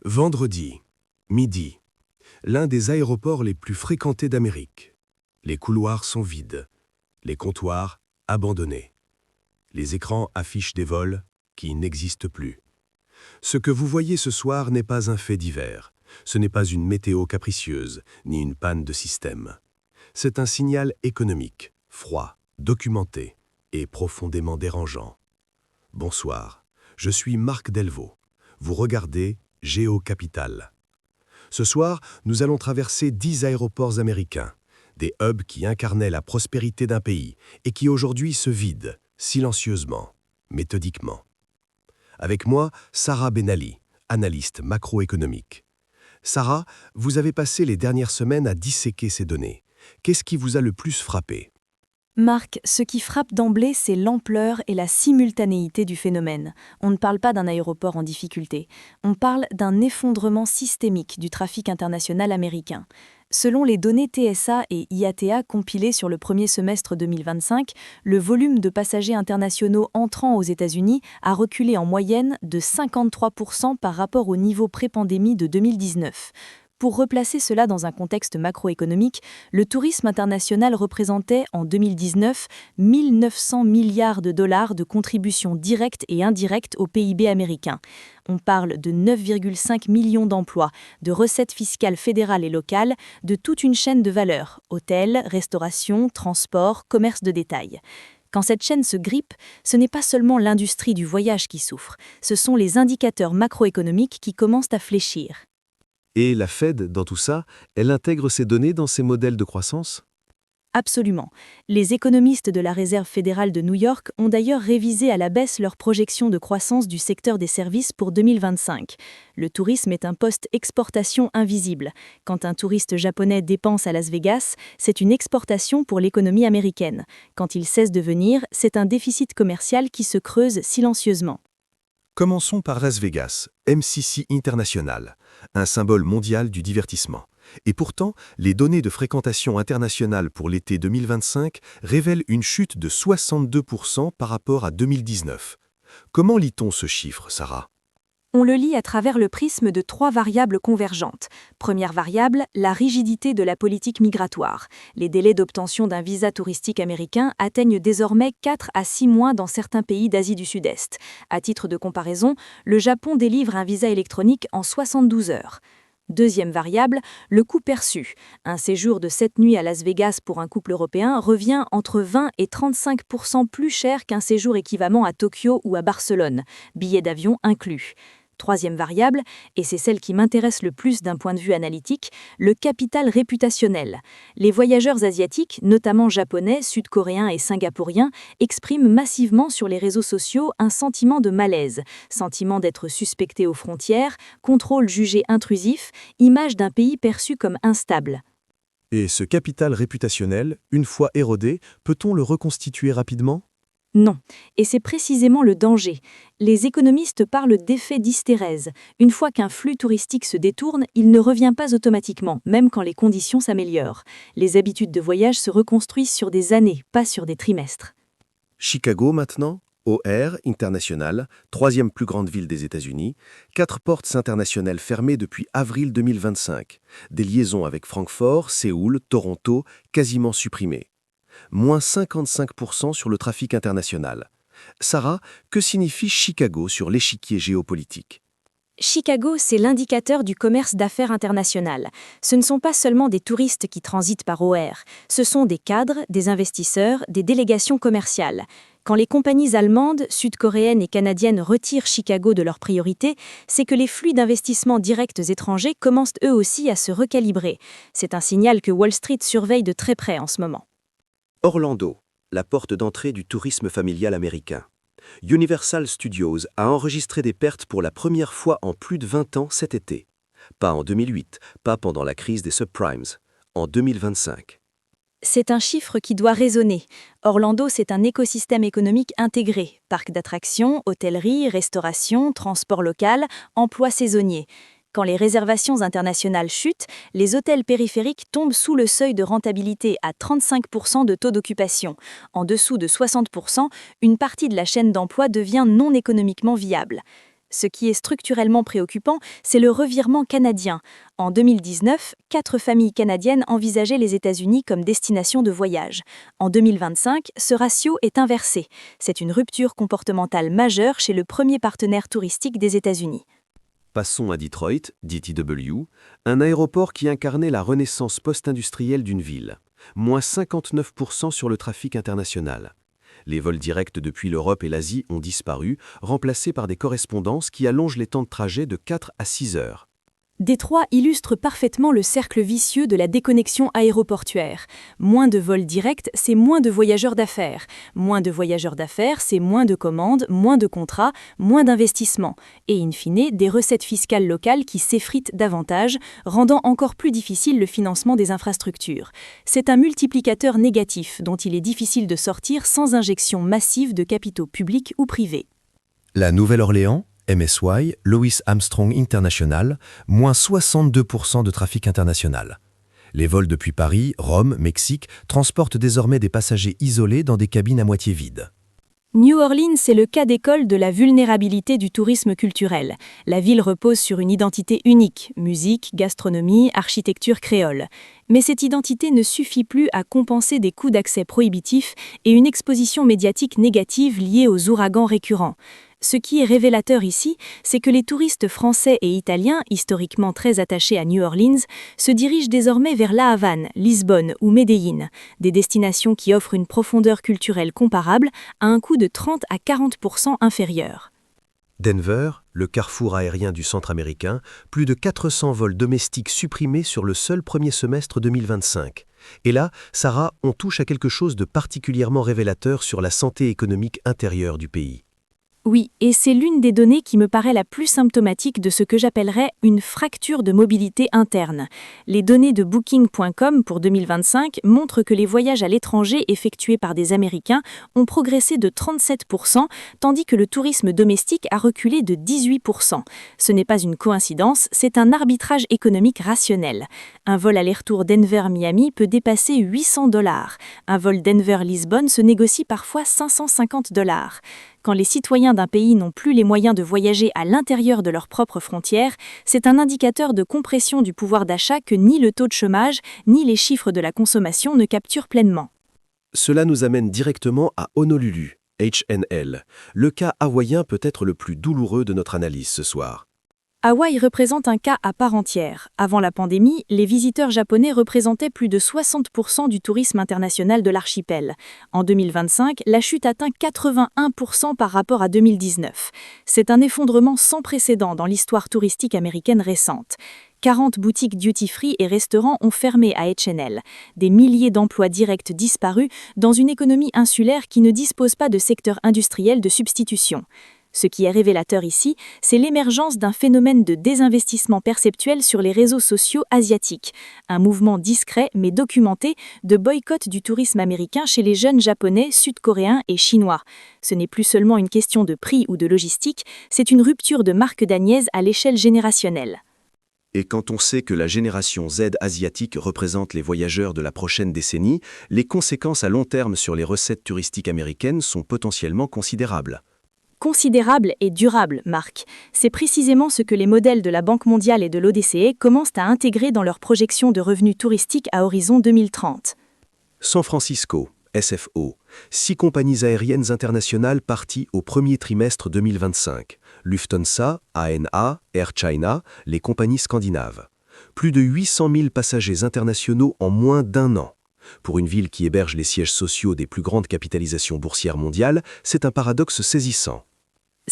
Vendredi, midi, l'un des aéroports les plus fréquentés d'Amérique. Les couloirs sont vides, les comptoirs abandonnés. Les écrans affichent des vols qui n'existent plus. Ce que vous voyez ce soir n'est pas un fait divers. Ce n'est pas une météo capricieuse, ni une panne de système. C'est un signal économique, froid, documenté et profondément dérangeant. Bonsoir, je suis Marc Delvaux. Vous regardez Géocapital. Ce soir, nous allons traverser 10 aéroports américains, des hubs qui incarnaient la prospérité d'un pays et qui aujourd'hui se vident, silencieusement, méthodiquement. Avec moi, Sarah Benali, analyste macroéconomique. Sarah, vous avez passé les dernières semaines à disséquer ces données. Qu'est-ce qui vous a le plus frappé ? Marc, ce qui frappe d'emblée, c'est l'ampleur et la simultanéité du phénomène. On ne parle pas d'un aéroport en difficulté, on parle d'un effondrement systémique du trafic international américain. Selon les données TSA et IATA compilées sur le premier semestre 2025, le volume de passagers internationaux entrant aux États-Unis a reculé en moyenne de 53% par rapport au niveau pré-pandémie de 2019. Pour replacer cela dans un contexte macroéconomique, le tourisme international représentait en 2019 1 900 milliards de dollars de contributions directes et indirectes au PIB américain. On parle de 9,5 millions d'emplois, de recettes fiscales fédérales et locales, de toute une chaîne de valeur, hôtels, restauration, transport, commerce de détail. Quand cette chaîne se grippe, ce n'est pas seulement l'industrie du voyage qui souffre, ce sont les indicateurs macroéconomiques qui commencent à fléchir. Et la Fed, dans tout ça, elle intègre ces données dans ses modèles de croissance ? Absolument. Les économistes de la Réserve fédérale de New York ont d'ailleurs révisé à la baisse leurs projections de croissance du secteur des services pour 2025. Le tourisme est un poste exportation invisible. Quand un touriste japonais dépense à Las Vegas, c'est une exportation pour l'économie américaine. Quand il cesse de venir, c'est un déficit commercial qui se creuse silencieusement. Commençons par Las Vegas, MCC International, un symbole mondial du divertissement. Et pourtant, les données de fréquentation internationale pour l'été 2025 révèlent une chute de 62% par rapport à 2019. Comment lit-on ce chiffre, Sarah ? On le lit à travers le prisme de 3 variables convergentes. Première variable, la rigidité de la politique migratoire. Les délais d'obtention d'un visa touristique américain atteignent désormais 4 à 6 mois dans certains pays d'Asie du Sud-Est. À titre de comparaison, le Japon délivre un visa électronique en 72 heures. Deuxième variable, le coût perçu. Un séjour de 7 nuits à Las Vegas pour un couple européen revient entre 20 et 35% plus cher qu'un séjour équivalent à Tokyo ou à Barcelone, billets d'avion inclus. Troisième variable, et c'est celle qui m'intéresse le plus d'un point de vue analytique, le capital réputationnel. Les voyageurs asiatiques, notamment japonais, sud-coréens et singapouriens, expriment massivement sur les réseaux sociaux un sentiment de malaise, sentiment d'être suspecté aux frontières, contrôle jugé intrusif, image d'un pays perçu comme instable. Et ce capital réputationnel, une fois érodé, peut-on le reconstituer rapidement ? Non, et c'est précisément le danger. Les économistes parlent d'effet d'hystérèse. Une fois qu'un flux touristique se détourne, il ne revient pas automatiquement, même quand les conditions s'améliorent. Les habitudes de voyage se reconstruisent sur des années, pas sur des trimestres. Chicago maintenant, OR International, 3e plus grande ville des États-Unis, 4 portes internationales fermées depuis avril 2025. Des liaisons avec Francfort, Séoul, Toronto, quasiment supprimées. Moins 55% sur le trafic international. Sarah, que signifie Chicago sur l'échiquier géopolitique ? Chicago, c'est l'indicateur du commerce d'affaires international. Ce ne sont pas seulement des touristes qui transitent par OR, ce sont des cadres, des investisseurs, des délégations commerciales. Quand les compagnies allemandes, sud-coréennes et canadiennes retirent Chicago de leurs priorités, c'est que les flux d'investissements directs étrangers commencent eux aussi à se recalibrer. C'est un signal que Wall Street surveille de très près en ce moment. Orlando, la porte d'entrée du tourisme familial américain. Universal Studios a enregistré des pertes pour la première fois en plus de 20 ans cet été. Pas en 2008, pas pendant la crise des subprimes, en 2025. C'est un chiffre qui doit résonner. Orlando, c'est un écosystème économique intégré. Parc d'attractions, hôtellerie, restauration, transport local, emploi saisonnier. Quand les réservations internationales chutent, les hôtels périphériques tombent sous le seuil de rentabilité à 35% de taux d'occupation. En dessous de 60%, une partie de la chaîne d'emploi devient non économiquement viable. Ce qui est structurellement préoccupant, c'est le revirement canadien. En 2019, 4 familles canadiennes envisageaient les États-Unis comme destination de voyage. En 2025, ce ratio est inversé. C'est une rupture comportementale majeure chez le premier partenaire touristique des États-Unis. Passons à Detroit, DTW, un aéroport qui incarnait la renaissance post-industrielle d'une ville. Moins 59% sur le trafic international. Les vols directs depuis l'Europe et l'Asie ont disparu, remplacés par des correspondances qui allongent les temps de trajet de 4 à 6 heures. Détroit illustre parfaitement le cercle vicieux de la déconnexion aéroportuaire. Moins de vols directs, c'est moins de voyageurs d'affaires. Moins de voyageurs d'affaires, c'est moins de commandes, moins de contrats, moins d'investissements. Et in fine, des recettes fiscales locales qui s'effritent davantage, rendant encore plus difficile le financement des infrastructures. C'est un multiplicateur négatif dont il est difficile de sortir sans injection massive de capitaux publics ou privés. La Nouvelle-Orléans, MSY, Louis Armstrong International, moins 62% de trafic international. Les vols depuis Paris, Rome, Mexique transportent désormais des passagers isolés dans des cabines à moitié vides. New Orleans est le cas d'école de la vulnérabilité du tourisme culturel. La ville repose sur une identité unique, musique, gastronomie, architecture créole. Mais cette identité ne suffit plus à compenser des coûts d'accès prohibitifs et une exposition médiatique négative liée aux ouragans récurrents. Ce qui est révélateur ici, c'est que les touristes français et italiens, historiquement très attachés à New Orleans, se dirigent désormais vers La Havane, Lisbonne ou Medellín, des destinations qui offrent une profondeur culturelle comparable à un coût de 30 à 40% inférieur. Denver, le carrefour aérien du centre américain, plus de 400 vols domestiques supprimés sur le seul premier semestre 2025. Et là, Sarah, on touche à quelque chose de particulièrement révélateur sur la santé économique intérieure du pays. Oui, et c'est l'une des données qui me paraît la plus symptomatique de ce que j'appellerais une fracture de mobilité interne. Les données de Booking.com pour 2025 montrent que les voyages à l'étranger effectués par des Américains ont progressé de 37%, tandis que le tourisme domestique a reculé de 18%. Ce n'est pas une coïncidence, c'est un arbitrage économique rationnel. Un vol aller-retour Denver-Miami peut dépasser $800. Un vol Denver-Lisbonne se négocie parfois $550. Quand les citoyens d'un pays n'ont plus les moyens de voyager à l'intérieur de leurs propres frontières, c'est un indicateur de compression du pouvoir d'achat que ni le taux de chômage, ni les chiffres de la consommation ne capturent pleinement. Cela nous amène directement à Honolulu, HNL. Le cas hawaïen peut être le plus douloureux de notre analyse ce soir. Hawaï représente un cas à part entière. Avant la pandémie, les visiteurs japonais représentaient plus de 60% du tourisme international de l'archipel. En 2025, la chute atteint 81% par rapport à 2019. C'est un effondrement sans précédent dans l'histoire touristique américaine récente. 40 boutiques duty-free et restaurants ont fermé à HNL. Des milliers d'emplois directs disparus dans une économie insulaire qui ne dispose pas de secteur industriel de substitution. Ce qui est révélateur ici, c'est l'émergence d'un phénomène de désinvestissement perceptuel sur les réseaux sociaux asiatiques, un mouvement discret mais documenté de boycott du tourisme américain chez les jeunes japonais, sud-coréens et chinois. Ce n'est plus seulement une question de prix ou de logistique, c'est une rupture de marque d'Agnès à l'échelle générationnelle. Et quand on sait que la génération Z asiatique représente les voyageurs de la prochaine décennie, les conséquences à long terme sur les recettes touristiques américaines sont potentiellement considérables. Considérable et durable, Marc. C'est précisément ce que les modèles de la Banque mondiale et de l'ODCE commencent à intégrer dans leurs projections de revenus touristiques à horizon 2030. San Francisco, SFO, 6 compagnies aériennes internationales parties au premier trimestre 2025. Lufthansa, ANA, Air China, les compagnies scandinaves. Plus de 800 000 passagers internationaux en moins d'un an. Pour une ville qui héberge les sièges sociaux des plus grandes capitalisations boursières mondiales, c'est un paradoxe saisissant.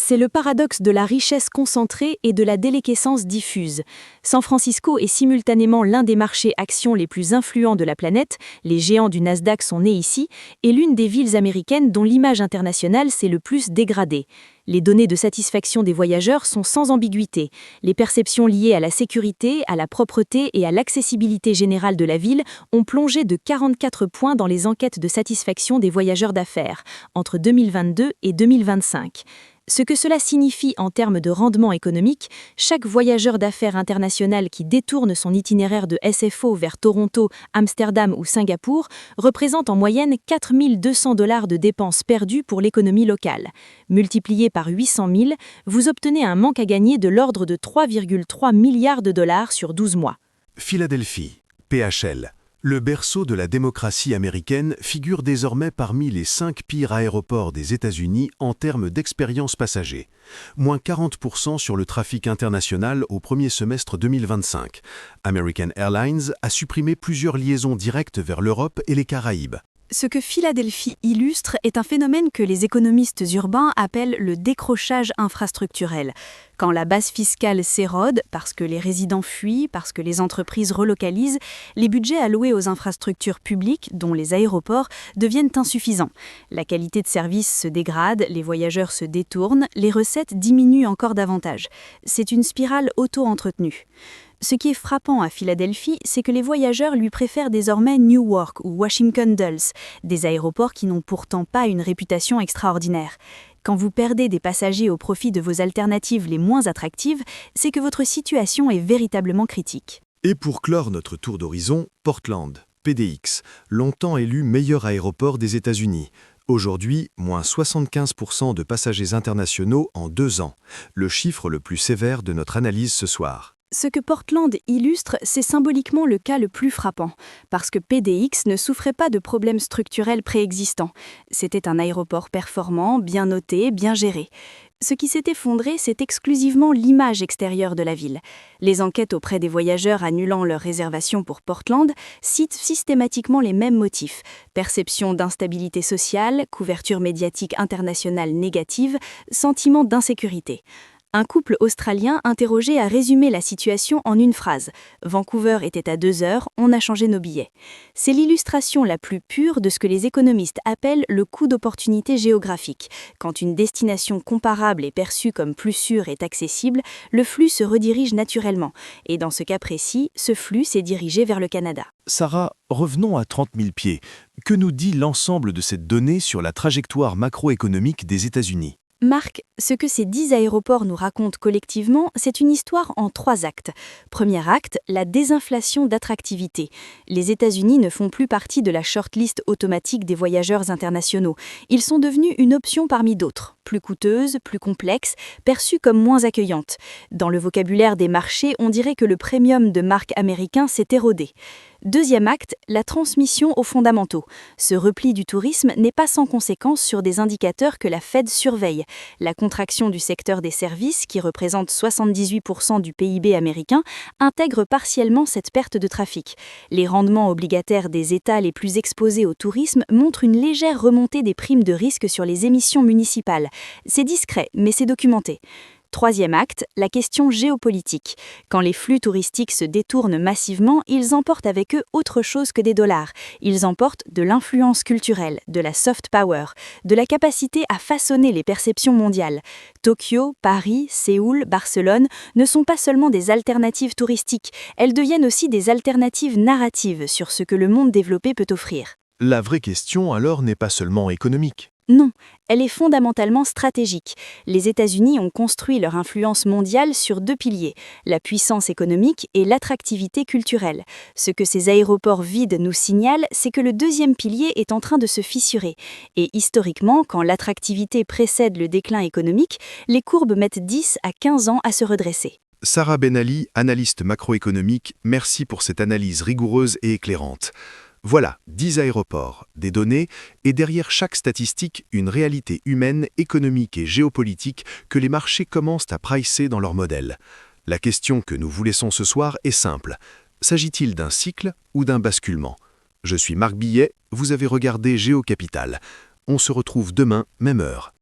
C'est le paradoxe de la richesse concentrée et de la déliquescence diffuse. San Francisco est simultanément l'un des marchés actions les plus influents de la planète, les géants du Nasdaq sont nés ici, et l'une des villes américaines dont l'image internationale s'est le plus dégradée. Les données de satisfaction des voyageurs sont sans ambiguïté. Les perceptions liées à la sécurité, à la propreté et à l'accessibilité générale de la ville ont plongé de 44 points dans les enquêtes de satisfaction des voyageurs d'affaires, entre 2022 et 2025. Ce que cela signifie en termes de rendement économique, chaque voyageur d'affaires international qui détourne son itinéraire de SFO vers Toronto, Amsterdam ou Singapour représente en moyenne 4 200 $ de dépenses perdues pour l'économie locale. Multiplié par 800 000, vous obtenez un manque à gagner de l'ordre de 3,3 milliards de dollars sur 12 mois. Philadelphie, PHL. Le berceau de la démocratie américaine figure désormais parmi les 5 pires aéroports des États-Unis en termes d'expérience passager. Moins 40% sur le trafic international au premier semestre 2025. American Airlines a supprimé plusieurs liaisons directes vers l'Europe et les Caraïbes. Ce que Philadelphie illustre est un phénomène que les économistes urbains appellent le décrochage infrastructurel. Quand la base fiscale s'érode, parce que les résidents fuient, parce que les entreprises relocalisent, les budgets alloués aux infrastructures publiques, dont les aéroports, deviennent insuffisants. La qualité de service se dégrade, les voyageurs se détournent, les recettes diminuent encore davantage. C'est une spirale auto-entretenue. Ce qui est frappant à Philadelphie, c'est que les voyageurs lui préfèrent désormais Newark ou Washington Dulles, des aéroports qui n'ont pourtant pas une réputation extraordinaire. Quand vous perdez des passagers au profit de vos alternatives les moins attractives, c'est que votre situation est véritablement critique. Et pour clore notre tour d'horizon, Portland, PDX, longtemps élu meilleur aéroport des États-Unis. Aujourd'hui, moins 75% de passagers internationaux en 2 ans, le chiffre le plus sévère de notre analyse ce soir. Ce que Portland illustre, c'est symboliquement le cas le plus frappant, parce que PDX ne souffrait pas de problèmes structurels préexistants. C'était un aéroport performant, bien noté, bien géré. Ce qui s'est effondré, c'est exclusivement l'image extérieure de la ville. Les enquêtes auprès des voyageurs annulant leurs réservations pour Portland citent systématiquement les mêmes motifs. Perception d'instabilité sociale, couverture médiatique internationale négative, sentiment d'insécurité. Un couple australien interrogé a résumé la situation en une phrase. « Vancouver était à 2 heures, on a changé nos billets ». C'est l'illustration la plus pure de ce que les économistes appellent le coût d'opportunité géographique. Quand une destination comparable est perçue comme plus sûre et accessible, le flux se redirige naturellement. Et dans ce cas précis, ce flux s'est dirigé vers le Canada. Sarah, revenons à 30 000 pieds. Que nous dit l'ensemble de cette donnée sur la trajectoire macroéconomique des États-Unis ? Marc, ce que ces 10 aéroports nous racontent collectivement, c'est une histoire en 3 actes. Premier acte, la désinflation d'attractivité. Les États-Unis ne font plus partie de la shortlist automatique des voyageurs internationaux. Ils sont devenus une option parmi d'autres, plus coûteuses, plus complexes, perçues comme moins accueillantes. Dans le vocabulaire des marchés, on dirait que le premium de marque américain s'est érodé. Deuxième acte, la transmission aux fondamentaux. Ce repli du tourisme n'est pas sans conséquence sur des indicateurs que la Fed surveille. La contraction du secteur des services, qui représente 78% du PIB américain, intègre partiellement cette perte de trafic. Les rendements obligataires des États les plus exposés au tourisme montrent une légère remontée des primes de risque sur les émissions municipales. C'est discret, mais c'est documenté. Troisième acte, la question géopolitique. Quand les flux touristiques se détournent massivement, ils emportent avec eux autre chose que des dollars. Ils emportent de l'influence culturelle, de la soft power, de la capacité à façonner les perceptions mondiales. Tokyo, Paris, Séoul, Barcelone ne sont pas seulement des alternatives touristiques, elles deviennent aussi des alternatives narratives sur ce que le monde développé peut offrir. La vraie question alors n'est pas seulement économique. Non, elle est fondamentalement stratégique. Les États-Unis ont construit leur influence mondiale sur 2 piliers, la puissance économique et l'attractivité culturelle. Ce que ces aéroports vides nous signalent, c'est que le deuxième pilier est en train de se fissurer. Et historiquement, quand l'attractivité précède le déclin économique, les courbes mettent 10 à 15 ans à se redresser. Sarah Ben-Ali, analyste macroéconomique, merci pour cette analyse rigoureuse et éclairante. Voilà, 10 aéroports, des données, et derrière chaque statistique, une réalité humaine, économique et géopolitique que les marchés commencent à pricer dans leur modèle. La question que nous vous laissons ce soir est simple. S'agit-il d'un cycle ou d'un basculement ? Je suis Marc Billet, vous avez regardé Géocapital. On se retrouve demain, même heure.